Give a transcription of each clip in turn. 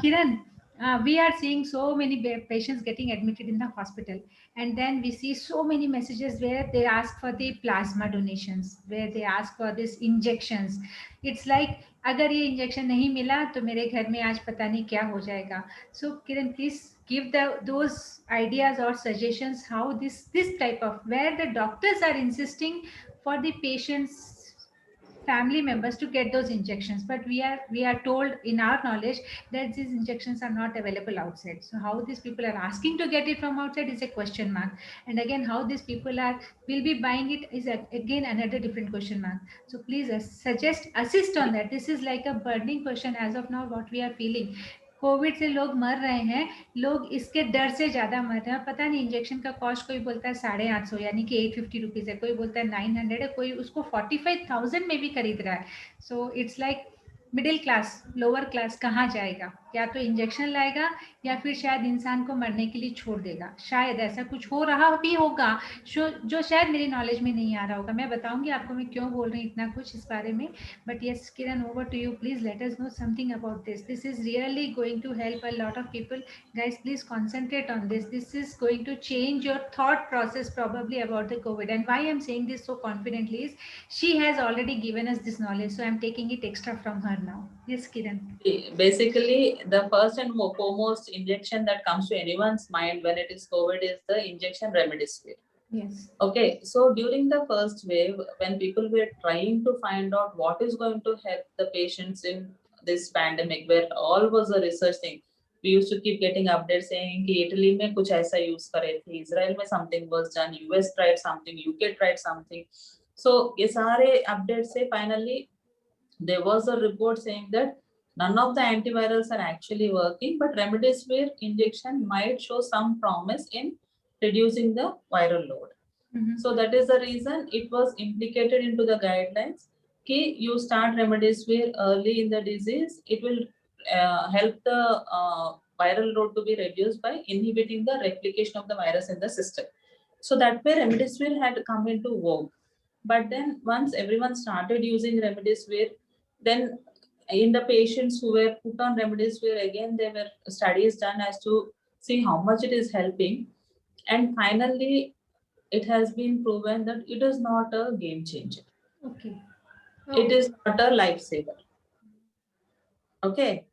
Kiran, we are seeing so many patients getting admitted in the hospital, and then we see so many messages where they ask for the plasma donations, where they ask for this injections. It's like अगर ये injection नहीं मिला तो मेरे घर में आज पता नहीं क्या हो जाएगा. So Kiran, please give those ideas or suggestions how this type of where the doctors are insisting for the patients family members to get those injections, but we are told in our knowledge that these injections are not available outside. So how these people are asking to get it from outside is a question mark, and again how these people are will be buying it is again another different question mark. So please suggest assist on that. This is like a burning question as of now what we are feeling. Covid से लोग मर रहे हैं, लोग इसके डर से ज़्यादा मर रहे हैं. पता नहीं इंजेक्शन का कॉस्ट कोई बोलता है 850 यानी कि 850 रुपीज़ है, कोई बोलता है 900 है, कोई उसको 45,000 में भी खरीद रहा है. So it's like middle class lower class कहाँ जाएगा? या तो इंजेक्शन लाएगा या फिर शायद इंसान को मरने के लिए छोड़ देगा. शायद ऐसा कुछ हो रहा भी होगा जो शायद मेरी नॉलेज में नहीं आ रहा होगा. मैं बताऊंगी आपको मैं क्यों बोल रही हूँ इतना कुछ इस बारे में. But yes, Kiran, over to you. Please let us know something about this. This is really going to help a lot of people. Guys, please concentrate on this. This is going to change your thought process probably about the COVID. And why I'm saying this so confidently is she has already given us this knowledge. So I'm taking it extra from her now. Yes, Kiran. Basically, the first and foremost injection that comes to anyone's mind when it is COVID is the injection remdesivir. Yes. Okay, so during the first wave, when people were trying to find out what is going to help the patients in this pandemic, where all was a research thing, we used to keep getting updates saying कि Italy में कुछ ऐसा use करे थे, Israel में something was done, US tried something, UK tried something. So ये सारे updates से finally there was a report saying that none of the antivirals are actually working, but remdesivir injection might show some promise in reducing the viral load. So that is the reason it was implicated into the guidelines. Ki you start remdesivir early in the disease, it will help the viral load to be reduced by inhibiting the replication of the virus in the system. So that way remdesivir had come into vogue. But then once everyone started using remdesivir, then in the patients who were put on remdesivir, again there were studies done as to see how much it is helping, and finally it has been proven that it is not a game changer. Okay. It is not a lifesaver. Okay.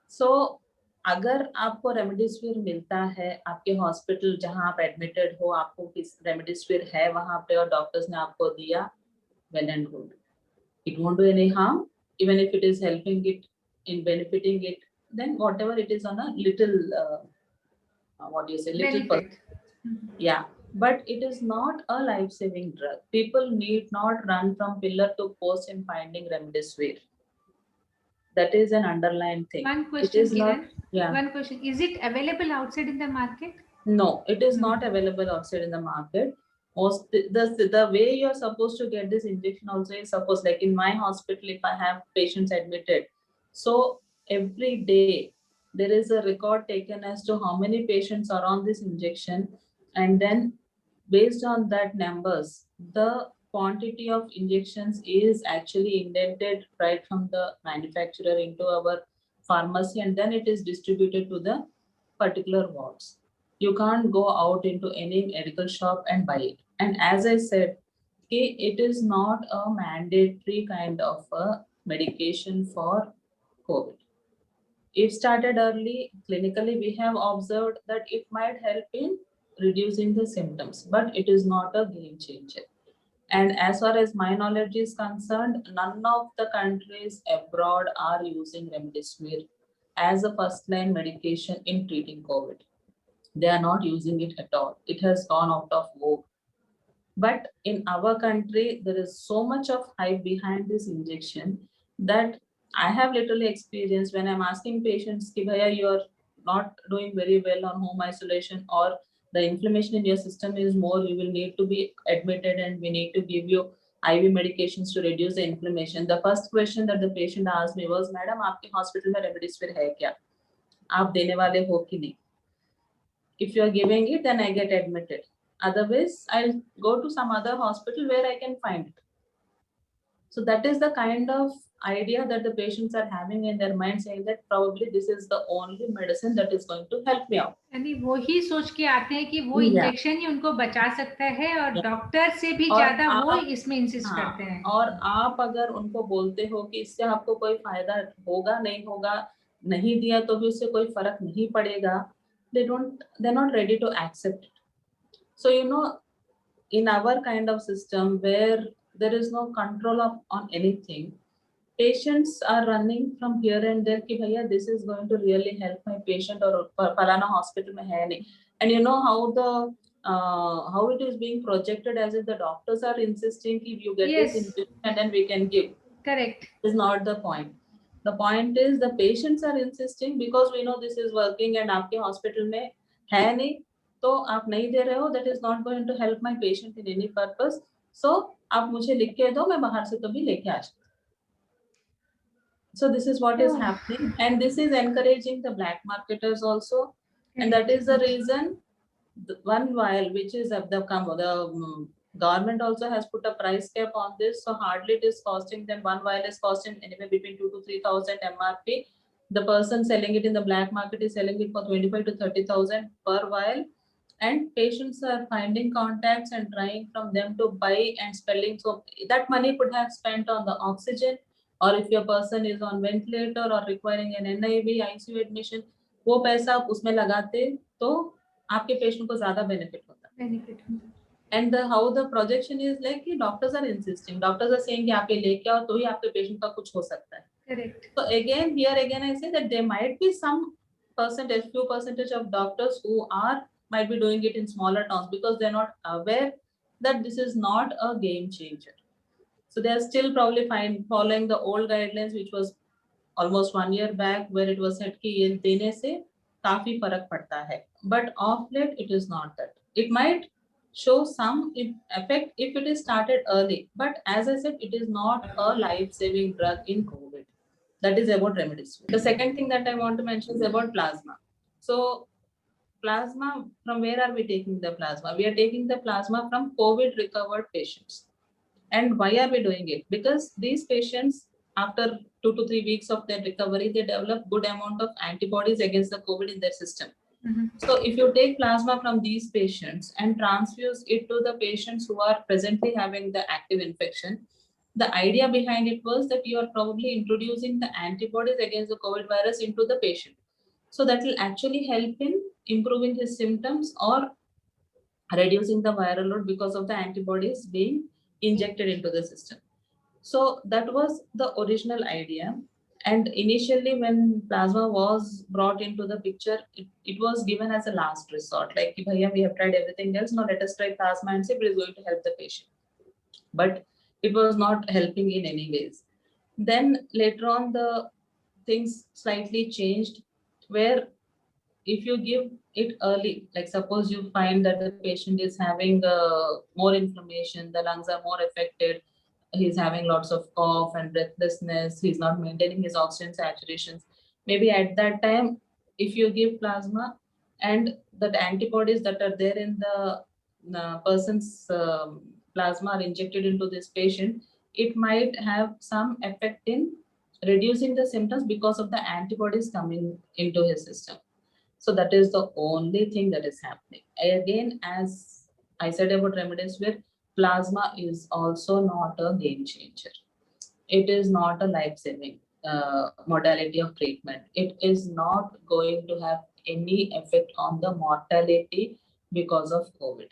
So अगर आपको remdesivir मिलता है आपके hospital जहां आप admitted हो, आपको किस रेमडेसिविर है वहां पे और डॉक्टर्स ने आपको दिया, well and good. It won't do any harm. Even if it is helping it in benefiting it, then whatever it is on a little what do you say, little Benefit. Yeah, but it is not a life-saving drug. People need not run from pillar to post in finding remdesivir. That is an underlying thing. One question, It is Kiran. not, yeah. One question. Is it available outside in the market? No, it is not available outside in the market. Most the way you're supposed to get this injection also is, suppose like in my hospital, if I have patients admitted, so every day there is a record taken as to how many patients are on this injection, and then based on that numbers, the quantity of injections is actually indented right from the manufacturer into our pharmacy, and then it is distributed to the particular wards. You can't go out into any medical shop and buy it. And as I said, it is not a mandatory kind of a medication for COVID. It started early. Clinically, we have observed that it might help in reducing the symptoms, but it is not a game changer. And as far as my knowledge is concerned, none of the countries abroad are using remdesivir as a first-line medication in treating COVID. They are not using it at all. It has gone out of vogue. But in our country, there is so much of hype behind this injection that I have literally experienced when I'm asking patients, Ki bhaiya, you're not doing very well on home isolation, or the inflammation in your system is more, you will need to be admitted and we need to give you IV medications to reduce the inflammation. The first question that the patient asked me was, Madam, आपके hospital में remdesivir है क्या? आप देने वाले हो कि नहीं? If you are giving it, then I get admitted. Otherwise, I'll go to some other hospital where I can find it. So that is the kind of idea that the patients are having in their mind, saying that probably this is the only medicine that is going to help me out. यानी वो ही सोच के आते हैं कि वो Yeah. Injection ही उनको बचा सकता है और Yeah. डॉक्टर से भी और ज्यादा वो आप- इसमें इंसिस्ट हाँ, करते हैं। और आप अगर उनको बोलते हो कि इससे आपको कोई फायदा होगा नहीं होगा, नहीं दिया तो भी उससे कोई फर्क नहीं पड़ेगा, they're not ready to accept it. So in our kind of system where there is no control on anything, patients are running from here and there कि भैया this is going to really help my patient और फलाना hospital में है नहीं, and you know how it is being projected as if the doctors are insisting if you get Yes. this injection and then we can give. Correct. Is not the point. The point is the patients are insisting because we know this is working and आपके hospital में है नहीं, तो आप नहीं दे रहे हो, that is not going to help my patient in any purpose. So आप मुझे लिख के दो, मैं बाहर से तो भी लेके आ सकती. So this is what is happening, and this is encouraging the black marketers also, and that is the reason one vial which is of the government also has put a price cap on this, so hardly it is costing them, one vial is costing anywhere between 2 to 3,000 MRP. The person selling it in the black market is selling it for 25 to 30,000 per vial, and patients are finding contacts and trying from them to buy and spending. So that money could have spent on the oxygen, or if your person is on ventilator or requiring an NIV ICU admission, वो पैसा आप उसमें लगाते तो आपके patient को ज्यादा benefit होता. And how the projection is like कि doctors are insisting, doctors are saying कि आप ये लेके आओ तो ही आपके पेशेंट का कुछ हो सकता है. Correct. So again I say that there might be some few percentage of doctors who might be doing it in smaller towns because they're not aware that this is not a game changer. So they are still probably following the old guidelines, which was almost 1 year back, where it was said कि ये देने से काफी फर्क पड़ता है. But of late, it is not that. It might show some effect if it is started early. But as I said, it is not a life-saving drug in COVID. That is about remdesivir. The second thing that I want to mention is about plasma. So plasma, from where are we taking the plasma? We are taking the plasma from COVID recovered patients. And why are we doing it? Because these patients, after 2 to 3 weeks of their recovery, they develop good amount of antibodies against the COVID in their system. So if you take plasma from these patients and transfuse it to the patients who are presently having the active infection, the idea behind it was that you are probably introducing the antibodies against the COVID virus into the patient. So that will actually help in improving his symptoms or reducing the viral load because of the antibodies being injected into the system. So that was the original idea. And initially when plasma was brought into the picture, it was given as a last resort. Like, Bhaiya, we have tried everything else, now let us try plasma and see if it is going to help the patient. But it was not helping in any ways. Then later on, the things slightly changed, where if you give it early, like suppose you find that the patient is having more inflammation, the lungs are more affected, he's having lots of cough and breathlessness, he's not maintaining his oxygen saturations, maybe at that time, if you give plasma and the antibodies that are there in the person's plasma are injected into this patient, it might have some effect in reducing the symptoms because of the antibodies coming into his system. So that is the only thing that is happening. Again, as I said about remdesivir, plasma is also not a game changer. It is not a life-saving modality of treatment. It is not going to have any effect on the mortality because of COVID.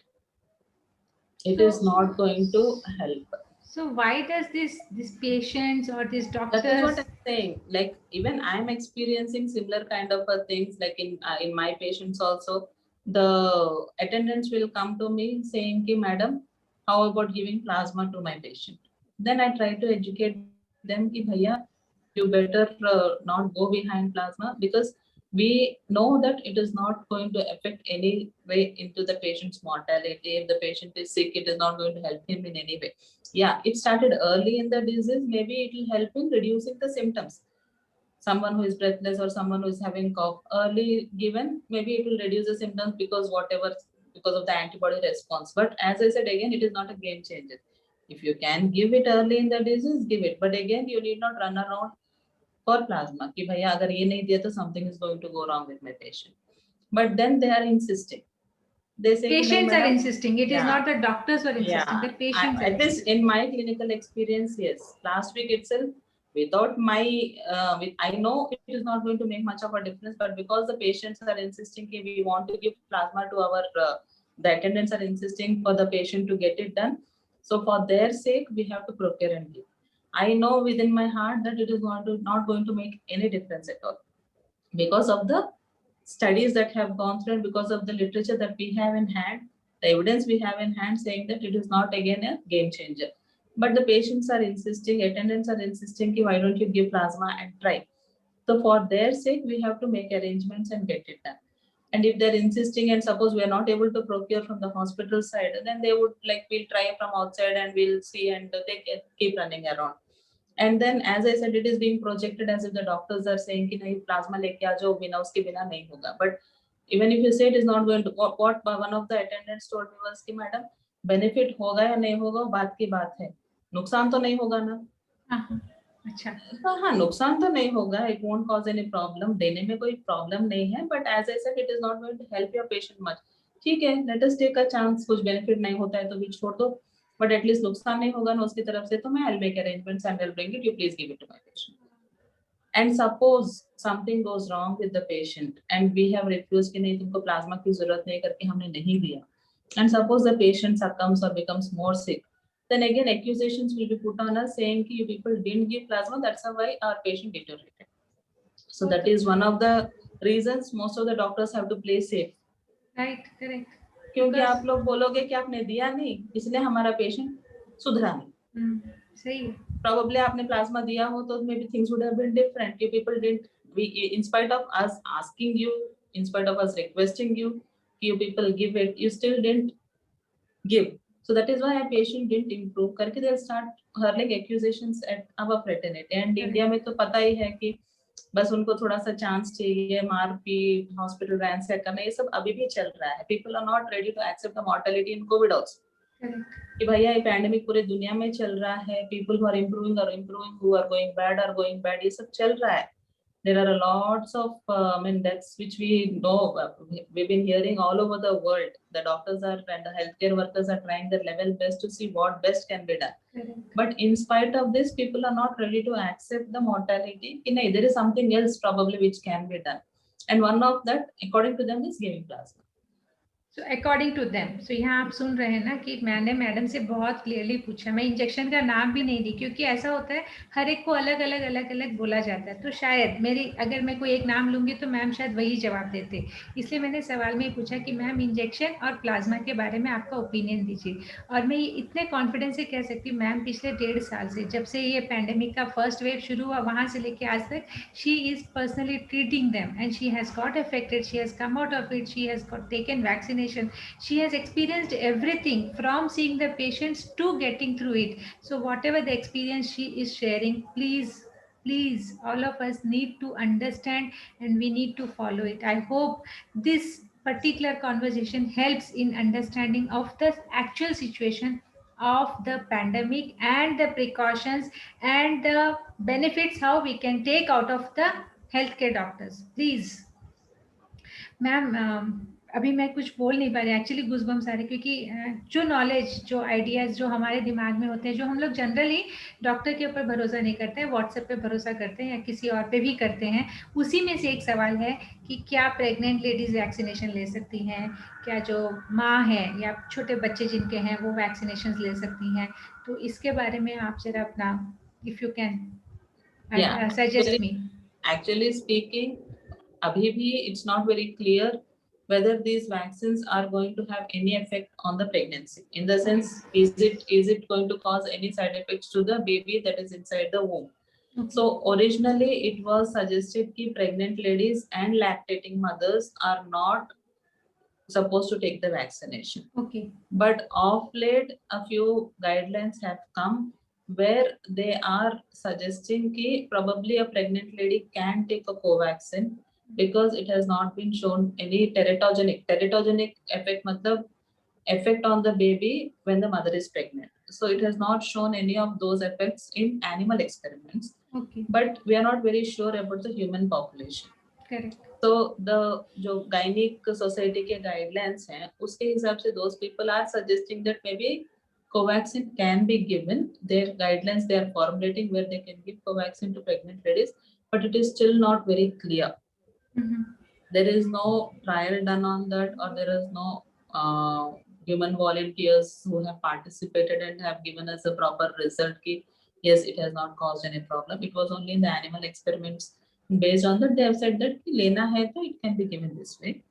It is not going to help. So why does this patients or these doctors? That is what I'm saying. Like even I'm experiencing similar kind of things. Like in my patients also, the attendants will come to me saying, "Ki madam, how about giving plasma to my patient?" Then I try to educate them, "Ki bhaiya, you better not go behind plasma because we know that it is not going to affect any way into the patient's mortality. If the patient is sick, it is not going to help him in any way. Yeah, it started early in the disease. Maybe it will help in reducing the symptoms. Someone who is breathless or someone who is having cough early given, maybe it will reduce the symptoms because of the antibody response. But as I said again, it is not a game changer. If you can give it early in the disease, give it. But again, you need not run around for plasma. कि भैया अगर ये नहीं दिया तो something is going to go wrong with my patient. But then they are insisting. They say कि नहीं Patients are madam. insisting. It is Yeah. not the doctors who are insisting. The patients are At least in my clinical experience, yes. Last week itself, without my, I know it is not going to make much of a difference, but because the patients are insisting that we want to give plasma to our, the attendants are insisting for the patient to get it done. So for their sake, we have to procure and give. I know within my heart that it is not going to make any difference at all, because of the studies that have gone through and because of the literature that we have in hand, the evidence we have in hand saying that it is not again a game changer. But the patients are insisting, attendants are insisting, why don't you give plasma and try? So for their sake, we have to make arrangements and get it done. And if they're insisting and suppose we are not able to procure from the hospital side, then they would like, we'll try from outside and we'll see, and they keep running around. And then, as I said, it is being projected as if the doctors are saying कि नहीं plasma लेके आ जाओ, बिना उसके बिना नहीं होगा. But even if you say it is not going to, what one of the attendants told me was कि madam, benefit होगा या नहीं होगा बात की बात है, नुकसान तो नहीं होगा ना. अच्छा. हाँ, नुकसान तो नहीं होगा, it won't cause any problem, देने में कोई problem नहीं है, but as I said, it is not going to help your patient much. ठीक है, let us take a chance, कुछ benefit नहीं होता है तो भी छोड़ दो, but at least नुकसान नहीं होगा ना उसकी तरफ से, तो मैं I'll make arrangements and I'll bring it, you please give it to my patient. And suppose something goes wrong with the patient and we have refused कि नहीं तुमको plasma की जरूरत नहीं करके हमने नहीं दिया, and suppose the patient succumbs or becomes more sick, then again accusations will be put on us saying कि you people didn't give plasma, that's why our patient deteriorated. So that is one of the reasons most of the doctors have to play safe. Right, correct. क्योंकि आप लोग बोलोगे कि आपने दिया नहीं इसलिए हमारा पेशेंट सुधरा नहीं. सही है. Probably आपने प्लाज्मा दिया हो तो maybe things would have been different. You people didn't, we, in spite of us asking you, in spite of us requesting you, you people give it, you still didn't give. So that is why a patient didn't improve करके they'll start hurling accusations at our fraternity. And India में तो पता ही है कि बस उनको थोड़ा सा चांस चाहिए, मारपीट, हॉस्पिटल रैंसैक करना, ये सब अभी भी चल रहा है. People are not ready to accept the mortality in COVID also. कि भैया ये पैंडेमिक पूरे दुनिया में चल रहा है, people who are improving are improving, who are going bad, ये सब चल रहा है. There are lots of deaths which we know, we've been hearing all over the world. The doctors are and the healthcare workers are trying their level best to see what best can be done. But in spite of this, people are not ready to accept the mortality. There is something else probably which can be done. And one of that, according to them, is giving plasma. So according to them, so यहाँ आप सुन रहे हैं ना कि मैंने madam से बहुत clearly पूछा, मैं इंजेक्शन का नाम भी नहीं दी क्योंकि ऐसा होता है हर एक को अलग अलग बोला जाता है, तो शायद मेरी अगर मैं कोई एक नाम लूंगी तो मैम शायद वही जवाब देते, इसलिए मैंने सवाल में ही पूछा कि मैम इंजेक्शन और प्लाज्मा के बारे में आपका ओपिनियन दीजिए. और मैं इतने कॉन्फिडेंस से कह सकती हूँ मैम पिछले 1.5 साल से जब से ये पैंडेमिक का फर्स्ट वेव शुरू हुआ वहाँ से लेके आज तक she is personally treating them and she has got affected, she has come out of it, she has got taken vaccination. She has experienced everything from seeing the patients to getting through it. So whatever the experience she is sharing, please all of us need to understand and we need to follow it. I hope this particular conversation helps in understanding of the actual situation of the pandemic and the precautions and the benefits how we can take out of the healthcare doctors. Please ma'am अभी मैं कुछ बोल नहीं पा रही actually goosebumps आ रहे क्योंकि जो नॉलेज, जो आइडियाज़ जो हमारे दिमाग में होते हैं, जो हम लोग जनरली डॉक्टर के ऊपर भरोसा नहीं करते हैं, व्हाट्सएप पे भरोसा करते हैं या किसी और पे भी करते हैं, उसी में से एक सवाल है कि क्या प्रेग्नेंट लेडीज़ वैक्सीनेशन ले सकती हैं, क्या जो माँ है या छोटे बच्चे जिनके हैं वो वैक्सीनेशन ले सकती हैं. तो इसके बारे में आप जरा अपना if you can suggest me. Actually speaking अभी भी it's not very clear whether these vaccines are going to have any effect on the pregnancy. In the sense, is it going to cause any side effects to the baby that is inside the womb? Okay. So originally it was suggested that pregnant ladies and lactating mothers are not supposed to take the vaccination. Okay. But of late, a few guidelines have come where they are suggesting that probably a pregnant lady can take a Covaxin because it has not been shown any teratogenic effect, matlab effect on the baby when the mother is pregnant. so it has not shown any of those effects in animal experiments. Okay. But we are not very sure about the human population. Correct. तो the जो gynaec society के guidelines हैं उसके हिसाब से those people are suggesting that maybe Covaxin can be given. Their guidelines they are formulating where they can give Covaxin to pregnant ladies, but it is still not very clear. There is no trial done on that, or there is no human volunteers who have participated and have given us a proper result ki, yes, it has not caused any problem. It was only in the animal experiments. Based on that, they have said that ki lena hai to it can be given this way.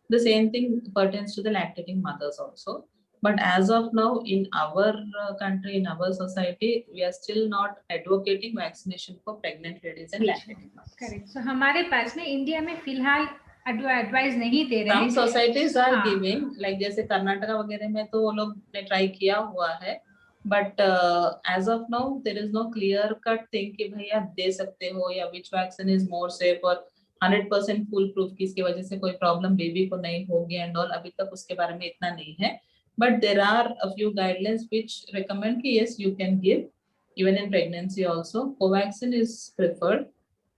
The same thing pertains to the lactating mothers also. But as of now, in our country, in our society, we are still not advocating vaccination for pregnant ladies and lactating mothers. Correct. So हमारे पास में India में फिलहाल advice नहीं दे रहे हैं. Some societies are giving, like जैसे कर्नाटका वगैरह में तो वो लोग ने ट्राई किया हुआ है, but as of now there is no clear cut thing कि भाई आप दे सकते हो या which vaccine is more safe और 100% full proof कि इसकी वजह से कोई प्रॉब्लम बेबी को नहीं होगी एंड ऑल. अभी तक उसके बारे में इतना नहीं है, but there are a few guidelines which recommend कि yes you can give even in pregnancy also. Covaxin is preferred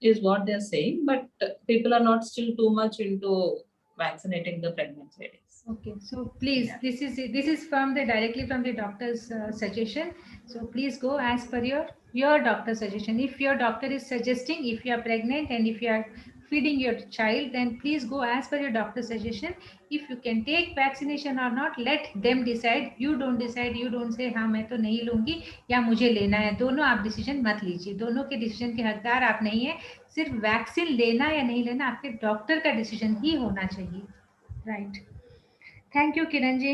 is what they are saying, but people are not still too much into vaccinating the pregnant ladies. Okay, so please, this is from the directly from the doctor's suggestion. So please go as per your doctor's suggestion. If your doctor is suggesting, if you are pregnant and if you are feeding your child, then please go as per your doctor's suggestion. If you can take vaccination or not, let them decide. You don't decide. You don't say हाँ मैं तो नहीं लूंगी या मुझे लेना है. दोनों आप डिसीजन मत लीजिए. दोनों के डिसीजन के हकदार आप नहीं है. सिर्फ वैक्सीन लेना या नहीं लेना आपके डॉक्टर का डिसीजन ही होना चाहिए. Right. Thank you, Kiran ji.